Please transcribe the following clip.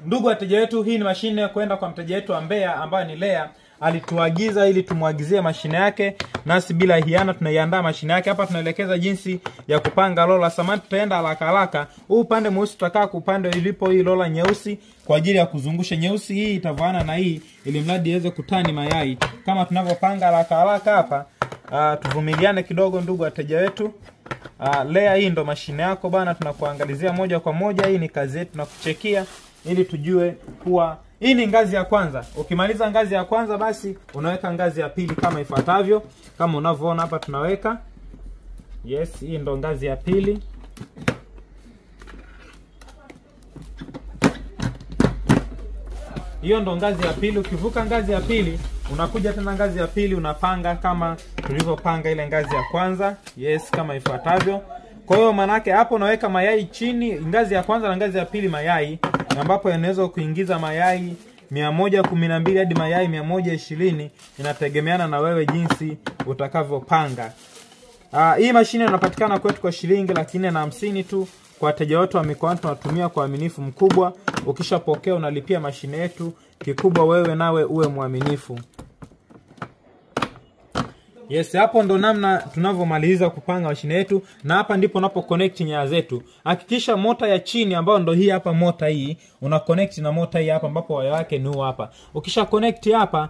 Ndugu wateja wetu, hii ni mashine kwenda kwa mteja wetu wa Mbeya ambaye ni Lea. Alituagiza ili tumuagizie mashine yake, nasi bila hiana tunaiandaa mashine yake. Hapa tunaelekeza jinsi ya kupanga lola. Samani tutaenda haraka. Huu upande mweusi tutakaa kwa upande ilipo hii lola nyeusi kwa ajili ya kuzungusha. Nyeusi hii itavaana na hii ili mradi iweze kutani mayai. Kama tunavyopanga haraka hapa, tuvumiliane kidogo ndugu wateja wetu. Lea, hii ndo mashine yako bana, tunakuangalizia moja kwa moja. Hii ni kazi yetu na kuchekia ili tujue kuwa hii ni ngazi ya kwanza. Ukimaliza ngazi ya kwanza, basi unaweka ngazi ya pili kama ifuatavyo. Kama unavyoona hapa tunaweka. Yes, hii ndo ngazi ya pili. Hiyo ndo ngazi ya pili. Ukivuka ngazi ya pili, unakuja tena ngazi ya pili, unapanga kama tulivyopanga ile ngazi ya kwanza. Yes, kama ifuatavyo. Kwa hiyo manake hapo unaweka mayai chini, ngazi ya kwanza na ngazi ya pili mayai, ambapo yanaweza kuingiza mayai 112 hadi mayai 120, inategemeana na wewe jinsi utakavyopanga. Hii mashine inapatikana kwetu kwa shilingi 450 tu. Kwa wateja wote wa mikoa tunatumia kwa uaminifu mkubwa. Ukishapokea unalipia mashine yetu. Kikubwa wewe nawe uwe muaminifu. Yes, hapo ndo namna tunavyomaliza kupanga mashine yetu, na hapa ndipo unapo connect nyaya zetu. Hakikisha mota ya chini ambayo ndo hii hapa mota hii, una connect na mota hii hapa ambapo waya wake ni huu hapa. Ukisha connect hapa,